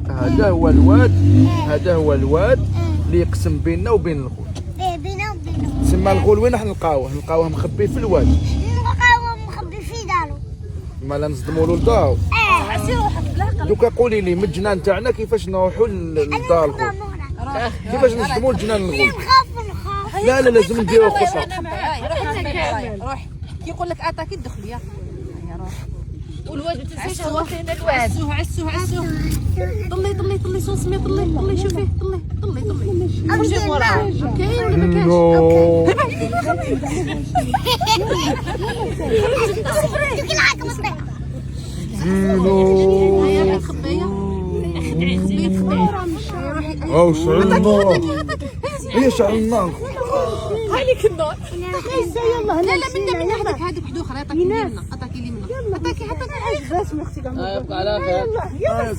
هذا هو الواد، هذا هو الواد اللي يقسم بيننا وبين الغول. بيننا وبينه. تسمى الغول وين راح نلقاوه؟ نلقاوه مخبي في الواد. نلقاوه مخبي في دارو. مالا نصدموا له لدارو. عسي روحك بلا دوكا قولي لي من الجنان تاعنا كيفاش نروحوا لدار الغول؟ كيفاش نصدموا لجنان الغول؟ نخاف. لا لازم نديروا خطه. روح كيقول لك اتاكي الدخل يا روح. والواد ما تنساش هو فين الواد. عسوه طلي صوص سميه طلي شوفيه طلي أمشي وراه. كاين ولا ما كاينش؟ هيا الخبيه او شعل النار. هي شعل النار. هانيك النار. لا منا هذيك وحده اخرى اتاكي لي منها اتاكي حتى يلا